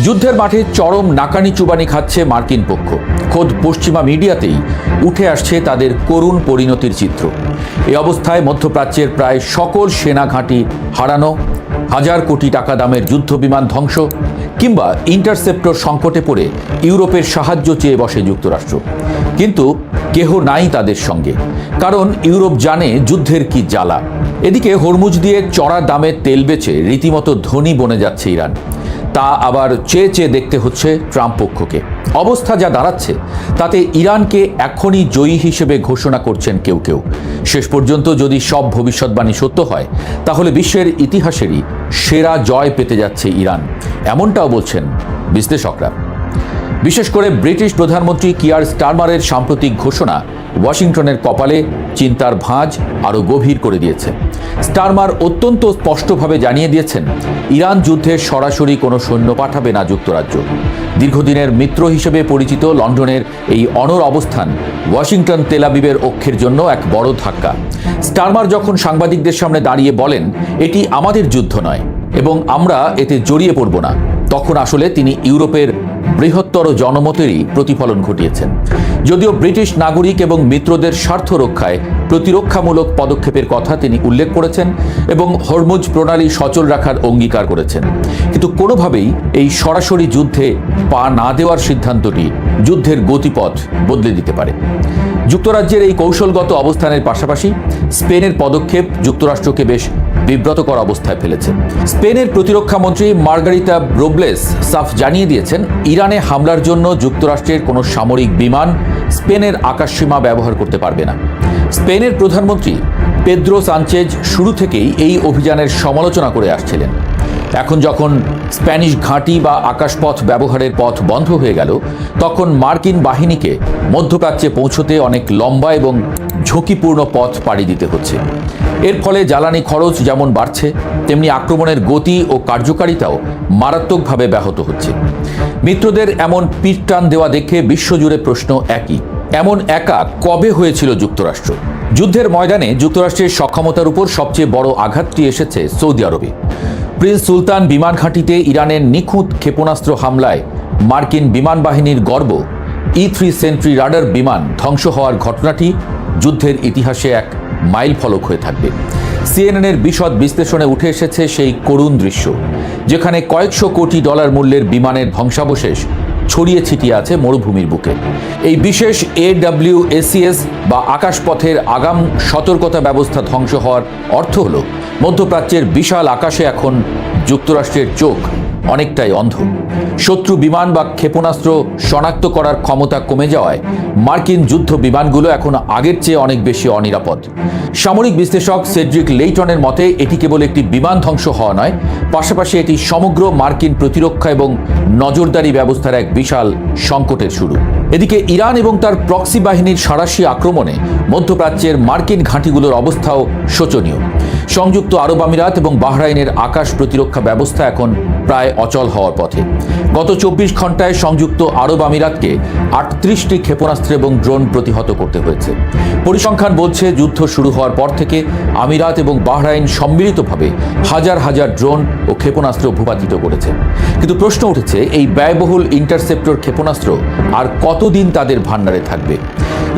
যুদ্ধের মাঠে চরম নাকানি চুবানি খাচ্ছে মার্কিন পক্ষ। খোদ পশ্চিমা মিডিয়াতেই উঠে আসছে তাদের করুণ পরিণতির চিত্র। এই অবস্থায় মধ্যপ্রাচ্যের প্রায় সকল সেনা ঘাঁটি হারানো, হাজার কোটি টাকা দামের যুদ্ধবিমান ধ্বংস কিংবা ইন্টারসেপ্টর সংকটে পড়ে ইউরোপের সাহায্য চেয়ে বসে যুক্তরাষ্ট্র। কিন্তু কেহ নাই তাদের সঙ্গে, কারণ ইউরোপ জানে যুদ্ধের কি জ্বালা। এদিকে হরমুজ দিয়ে চড়া দামে তেল বেচে রীতিমতো ধনী বনে যাচ্ছে ইরান। তা আবার চেয়ে চেয়ে দেখতে হচ্ছে ট্রাম্প পক্ষকে। অবস্থা যা দাঁড়াচ্ছে তাতে ইরানকে এখনই জয়ী হিসেবে ঘোষণা করছেন কেউ কেউ। শেষ পর্যন্ত যদি সব ভবিষ্যৎবাণী সত্য হয়, তাহলে বিশ্বের ইতিহাসেরই সেরা জয় পেতে যাচ্ছে ইরান, এমনটাও বলছেন বিশ্লেষকরা। বিশেষ করে ব্রিটিশ প্রধানমন্ত্রী কিয়ার স্টারমারের সাম্প্রতিক ঘোষণা ওয়াশিংটনের কপালে চিন্তার ভাঁজ আরও গভীর করে দিয়েছে। স্টারমার অত্যন্ত স্পষ্টভাবে জানিয়ে দিয়েছেন, ইরান যুদ্ধে সরাসরি কোনো সৈন্য পাঠাবে না যুক্তরাজ্য। দীর্ঘদিনের মিত্র হিসেবে পরিচিত লন্ডনের এই অনড় অবস্থান ওয়াশিংটন তেল আবিবের অক্ষের জন্য এক বড় ধাক্কা। স্টারমার যখন সাংবাদিকদের সামনে দাঁড়িয়ে বলেন, এটি আমাদের যুদ্ধ নয় এবং আমরা এতে জড়িয়ে পড়ব না, তখন আসলে তিনি ইউরোপের বৃহত্তর জনমতেরই প্রতিফলন ঘটিয়েছেন। যদিও ব্রিটিশ নাগরিক এবং মিত্রদের স্বার্থ রক্ষায় প্রতিরক্ষামূলক পদক্ষেপের কথা তিনি উল্লেখ করেছেন এবং হরমুজ প্রণালী সচল রাখার অঙ্গীকার করেছেন, কিন্তু কোনোভাবেই এই সরাসরি যুদ্ধে পা না দেওয়ার সিদ্ধান্তটি যুদ্ধের গতিপথ বদলে দিতে পারে। যুক্তরাজ্যের এই কৌশলগত অবস্থানের পাশাপাশি স্পেনের পদক্ষেপ যুক্তরাষ্ট্রকে বেশ বিব্রতকর অবস্থায় ফেলেছে। স্পেনের প্রতিরক্ষা মন্ত্রী মার্গারিতা রোব্লেস সাফ জানিয়ে দিয়েছেন, ইরানে হামলার জন্য যুক্তরাষ্ট্রের কোনো সামরিক বিমান স্পেনের আকাশসীমা ব্যবহার করতে পারবে না। স্পেনের প্রধানমন্ত্রী পেদ্রো সানচেজ শুরু থেকেই এই অভিযানের সমালোচনা করে আসছিলেন। এখন যখন স্প্যানিশ ঘাঁটি বা আকাশপথ ব্যবহারের পথ বন্ধ হয়ে গেল, তখন মার্কিন বাহিনীকে মধ্যপ্রাচ্যে পৌঁছতে অনেক লম্বা এবং ঝুঁকিপূর্ণ পথ পাড়ি দিতে হচ্ছে। এর ফলে জ্বালানি খরচ যেমন বাড়ছে, তেমনি আক্রমণের গতি ও কার্যকারিতাও মারাত্মকভাবে ব্যাহত হচ্ছে। মিত্রদের এমন পিঠটান দেওয়া দেখে বিশ্বজুড়ে প্রশ্ন একই, এমন একা কবে হয়েছিল যুক্তরাষ্ট্র? যুদ্ধের ময়দানে যুক্তরাষ্ট্রের সক্ষমতার উপর সবচেয়ে বড় আঘাতটি এসেছে সৌদি আরবে। প্রিন্স সুলতান বিমান ঘাঁটিতে ইরানের নিখুঁত ক্ষেপণাস্ত্র হামলায় মার্কিন বিমান বাহিনীর গর্ব E-3 সেন্ট্রি রাডার বিমান ধ্বংস হওয়ার ঘটনাটি যুদ্ধের ইতিহাসে এক মাইল ফলক হয়ে থাকবে। সিএনএনের বিশদ বিশ্লেষণে উঠে এসেছে সেই করুণ দৃশ্য, যেখানে কয়েকশো কোটি ডলার মূল্যের বিমানের ধ্বংসাবশেষ ছড়িয়ে ছিটিয়ে আছে মরুভূমির বুকে। এই বিশেষ AWACS বা আকাশপথের আগাম সতর্কতা ব্যবস্থা ধ্বংস হওয়ার অর্থ হল মধ্যপ্রাচ্যের বিশাল আকাশে এখন যুক্তরাষ্ট্রের চোখ অনেকটাই অন্ধ। শত্রু বিমান বা ক্ষেপণাস্ত্র শনাক্ত করার ক্ষমতা কমে যাওয়ায় মার্কিন যুদ্ধ বিমানগুলো এখন আগের চেয়ে অনেক বেশি অনিরাপদ। সামরিক বিশ্লেষক সেড্রিক লেইটনের মতে, এটি কেবল একটি বিমান ধ্বংস হওয়া নয়, পাশাপাশি এটি সমগ্র মার্কিন প্রতিরক্ষা এবং নজরদারি ব্যবস্থার এক বিশাল সংকটের শুরু। এদিকে ইরান এবং তার প্রক্সি বাহিনীর সাঁড়াশি আক্রমণে মধ্যপ্রাচ্যের মার্কিন ঘাঁটিগুলোর অবস্থাও শোচনীয়। সংযুক্ত আরব আমিরাত এবং বাহরাইনের আকাশ প্রতিরক্ষা ব্যবস্থা এখন প্রায় অচল হওয়ার পথে। গত 24 ঘন্টায় সংযুক্ত আরব আমিরাতকে 38টি ক্ষেপণাস্ত্র এবং ড্রোন প্রতিহত করতে হয়েছে। পরিসংখ্যান বলছে, যুদ্ধ শুরু হওয়ার পর থেকে আমিরাত এবং বাহরাইন সম্মিলিতভাবে হাজার হাজার ড্রোন ও ক্ষেপণাস্ত্র ভূপাতিত করেছে। কিন্তু প্রশ্ন উঠেছে, এই ব্যয়বহুল ইন্টারসেপ্টর ক্ষেপণাস্ত্র আর কতদিন তাদের ভান্ডারে থাকবে?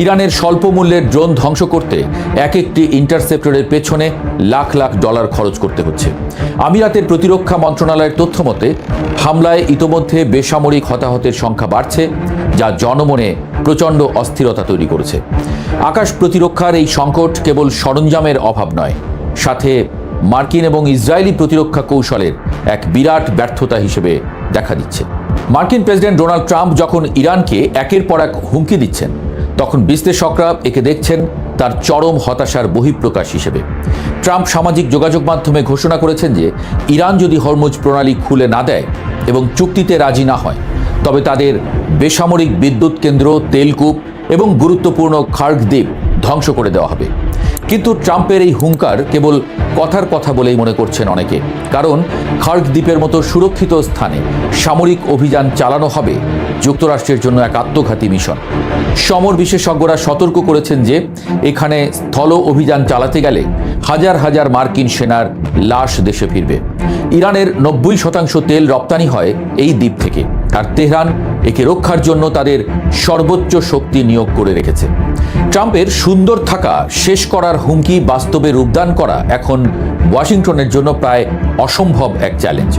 ইরানের স্বল্প মূল্যের ড্রোন ধ্বংস করতে এক একটি ইন্টারসেপ্টরের পেছনে লাখ লাখ ডলার খরচ করতে হচ্ছে। আমিরাতের প্রতিরক্ষা মন্ত্রণালয়ের তথ্য মতে, হামলায় ইতোমধ্যে বেসামরিক হতাহতের সংখ্যা বাড়ছে, যা জনমনে প্রচণ্ড অস্থিরতা তৈরি করেছে। আকাশ প্রতিরক্ষার এই সংকট কেবল সরঞ্জামের অভাব নয়, সাথে মার্কিন এবং ইসরায়েলি প্রতিরক্ষা কৌশলের এক বিরাট ব্যর্থতা হিসেবে দেখা দিচ্ছে। মার্কিন প্রেসিডেন্ট ডোনাল্ড ট্রাম্প যখন ইরানকে একের পর এক হুমকি দিচ্ছেন, তখন বিশ্লেষকরা একে দেখছেন তার চরম হতাশার বহিঃপ্রকাশ হিসেবে। ট্রাম্প সামাজিক যোগাযোগ মাধ্যমে ঘোষণা করেছেন যে ইরান যদি হরমুজ প্রণালী খুলে না দেয় এবং চুক্তিতে রাজি না হয়, তবে তাদের বেসামরিক বিদ্যুৎ কেন্দ্র, তেলকূপ এবং গুরুত্বপূর্ণ খার্গ দ্বীপ ধ্বংস করে দেওয়া হবে। কিন্তু ট্রাম্পের এই হুঙ্কার কেবল কথার কথা বলেই মনে করছেন অনেকে, কারণ খার্গ দ্বীপের মতো সুরক্ষিত স্থানে সামরিক অভিযান চালানো হবে যুক্তরাষ্ট্রের জন্য এক আত্মঘাতী মিশন। সমর বিশেষজ্ঞরা সতর্ক করেছেন যে এখানে স্থল অভিযান চালাতে গেলে হাজার হাজার মার্কিন সেনার লাশ দেশে ফিরবে। ইরানের 90% তেল রপ্তানি হয় এই দ্বীপ থেকে, আর তেহরান একে রক্ষার জন্য তাদের সর্বোচ্চ শক্তি নিয়োগ করে রেখেছে। ট্রাম্পের সুন্দর থাকা শেষ করার হুমকি বাস্তবে রূপদান করা এখন ওয়াশিংটনের জন্য প্রায় অসম্ভব এক চ্যালেঞ্জ।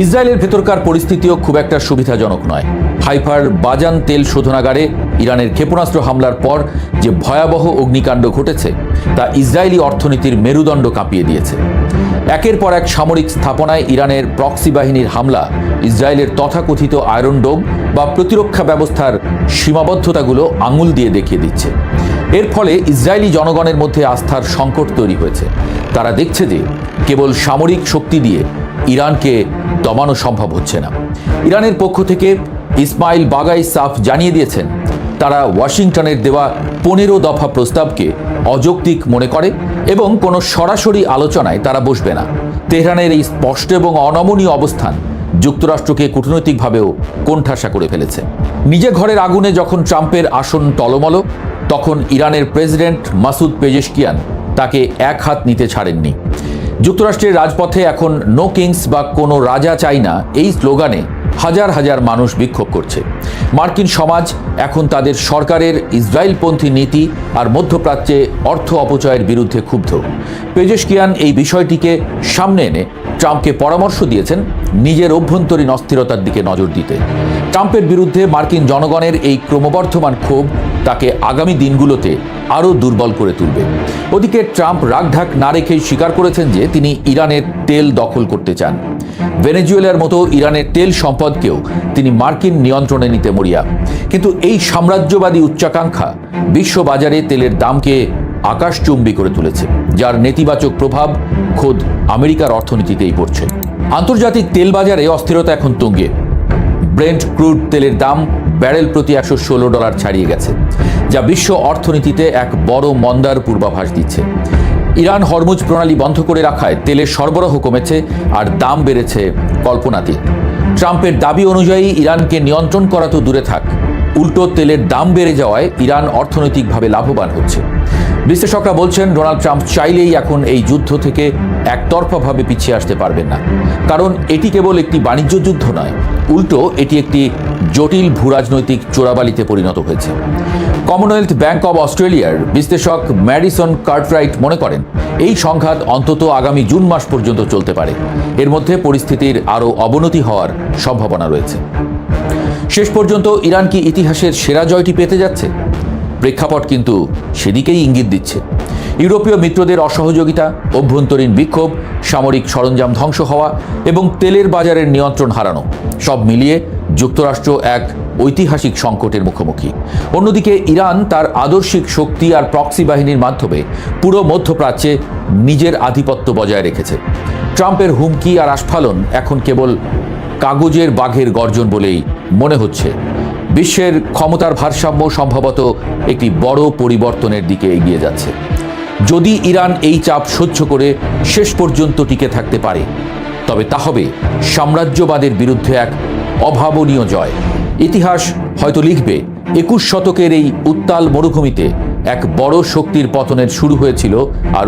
ইসরায়েলের ভেতরকার পরিস্থিতিও খুব একটা সুবিধাজনক নয়। হাইফার বাজান তেল শোধনাগারে ইরানের ক্ষেপণাস্ত্র হামলার পর যে ভয়াবহ অগ্নিকাণ্ড ঘটেছে তা ইসরায়েলি অর্থনীতির মেরুদণ্ড কাঁপিয়ে দিয়েছে। একের পর এক সামরিক স্থাপনায় ইরানের প্রক্সি বাহিনীর হামলা ইসরায়েলের তথাকথিত আয়রন ডোম বা প্রতিরক্ষা ব্যবস্থার সীমাবদ্ধতাগুলো আঙুল দিয়ে দেখিয়ে দিচ্ছে। এর ফলে ইসরায়েলি জনগণের মধ্যে আস্থার সংকট তৈরি হয়েছে। তারা দেখছে যে কেবল সামরিক শক্তি দিয়ে ইরানকে দমানো সম্ভব হচ্ছে না। ইরানের পক্ষ থেকে ইসমাইল বাগাই সাফ জানিয়ে দিয়েছেন, তারা ওয়াশিংটনের দেওয়া 15 দফা প্রস্তাবকে অযৌক্তিক মনে করে এবং কোনো সরাসরি আলোচনায় তারা বসবে না। তেহরানের এই স্পষ্ট এবং অনমনীয় অবস্থান যুক্তরাষ্ট্রকে কূটনৈতিকভাবেও কোণঠাসা করে ফেলেছে। নিজের ঘরের আগুনে যখন ট্রাম্পের আসন টলমল, তখন ইরানের প্রেসিডেন্ট মাসুদ পেজেশকিয়ান তাকে এক হাত নিতে ছাড়েননি। যুক্তরাষ্ট্রের রাজপথে এখন নো কিংস বা কোনো রাজা চাই না এই স্লোগানে হাজার হাজার মানুষ বিক্ষোভ করছে। মার্কিন সমাজ এখন তাদের সরকারের ইসরায়েলপন্থী নীতি আর মধ্যপ্রাচ্যে অর্থ অপচয়ের বিরুদ্ধে ক্ষুব্ধ। পেজেশকিয়ান এই বিষয়টিকে সামনে এনে ট্রাম্পকে পরামর্শ দিয়েছেন নিজের অভ্যন্তরীণ অস্থিরতার দিকে নজর দিতে। ট্রাম্পের বিরুদ্ধে মার্কিন জনগণের এই ক্রমবর্ধমান ক্ষোভ তাকে আগামী দিনগুলোতে আরও দুর্বল করে তুলবে। ওদিকে ট্রাম্প রাগঢাক না রেখেই স্বীকার করেছেন যে তিনি ইরানের তেল দখল করতে চান। ভেনেজুয়েলার মতো ইরানের তেল সম্পদকেও তিনি মার্কিন নিয়ন্ত্রণে নিতে মরিয়া। কিন্তু এই সাম্রাজ্যবাদী উচ্চাকাঙ্ক্ষা বিশ্ববাজারে তেলের দামকে আকাশচুম্বী করে তুলেছে, যার নেতিবাচক প্রভাব খোদ আমেরিকার অর্থনীতিতেই পড়ছে। আন্তর্জাতিক তেল বাজারে অস্থিরতা এখন তুঙ্গে। ব্রেন্ট ক্রুড তেলের দাম ব্যারেল প্রতি $116 ছাড়িয়ে গেছে, যা বিশ্ব অর্থনীতিতে এক বড় মন্দার পূর্বাভাস দিচ্ছে। ইরান হরমুজ প্রণালী বন্ধ করে রাখায় তেলের সরবরাহ কমেছে আর দাম বেড়েছে কল্পনাতীত। ট্রাম্পের দাবি অনুযায়ী ইরানকে নিয়ন্ত্রণ করা তো দূরে থাক, উল্টো তেলের দাম বেড়ে যাওয়ায় ইরান অর্থনৈতিকভাবে লাভবান হচ্ছে। বিশ্লেষকরা বলছেন, ডোনাল্ড ট্রাম্প চাইলেই এখন এই যুদ্ধ থেকে একতরফাভাবে পিছিয়ে আসতে পারবেন না, কারণ এটি কেবল একটি বাণিজ্য যুদ্ধ নয়, উল্টো এটি একটি জটিল ভূরাজনৈতিক চোরাবালিতে পরিণত হয়েছে। কমনওয়েলথ ব্যাংক অব অস্ট্রেলিয়ার বিশ্লেষক ম্যাডিসন কার্টরাইট মনে করেন, এই সংঘাত অন্তত আগামী জুন মাস পর্যন্ত চলতে পারে। এর মধ্যে পরিস্থিতির আরও অবনতি হওয়ার সম্ভাবনা রয়েছে। শেষ পর্যন্ত ইরান কি ইতিহাসের সেরা জয়টি পেতে যাচ্ছে? প্রেক্ষাপট কিন্তু সেদিকেই ইঙ্গিত দিচ্ছে। ইউরোপীয় মিত্রদের অসহযোগিতা, অভ্যন্তরীণ বিক্ষোভ, সামরিক সরঞ্জাম ধ্বংস হওয়া এবং তেলের বাজারের নিয়ন্ত্রণ হারানো, সব মিলিয়ে যুক্তরাষ্ট্র এক ঐতিহাসিক সংকটের মুখোমুখি। অন্যদিকে ইরান তার আদর্শিক শক্তি আর প্রক্সি বাহিনীর মাধ্যমে পুরো মধ্যপ্রাচ্যে নিজের আধিপত্য বজায় রেখেছে। ট্রাম্পের হুমকি আর আস্ফালন এখন কেবল কাগজের বাঘের গর্জন বলেই মনে হচ্ছে। বিশ্বের ক্ষমতার ভারসাম্য সম্ভবত একটি বড় পরিবর্তনের দিকে এগিয়ে যাচ্ছে। যদি ইরান এই চাপ সহ্য করে শেষ পর্যন্ত টিকে থাকতে পারে, তবে তা হবে সাম্রাজ্যবাদের বিরুদ্ধে এক অভাবনীয় জয়। ইতিহাস হয়তো লিখবে 21 শতকের এই উত্তাল মরুভূমিতে এক বড় শক্তির পতনের শুরু হয়েছিল আর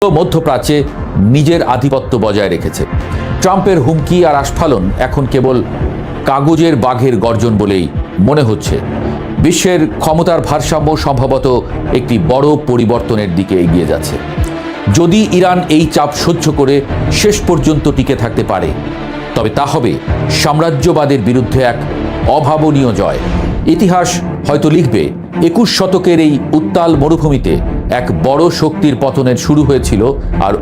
মধ্যপ্রাচ্যে নিজের আধিপত্য বজায় রেখেছে। ট্রাম্পের হুমকি আর আস্ফালন এখন কেবল কাগজের বাঘের গর্জন বলেই মনে হচ্ছে। বিশ্বের ক্ষমতার ভারসাম্য সম্ভবত একটি বড় পরিবর্তনের দিকে এগিয়ে যাচ্ছে। যদি ইরান এই চাপ সহ্য করে শেষ পর্যন্ত টিকে থাকতে পারে, তবে তা হবে সাম্রাজ্যবাদের বিরুদ্ধে এক অভাবনীয় জয়। ইতিহাস হয়তো লিখবে 21 শতকের এই উত্তাল মরুভূমিতে এক বড় শক্তির পতনের শুরু হয়েছিল, আর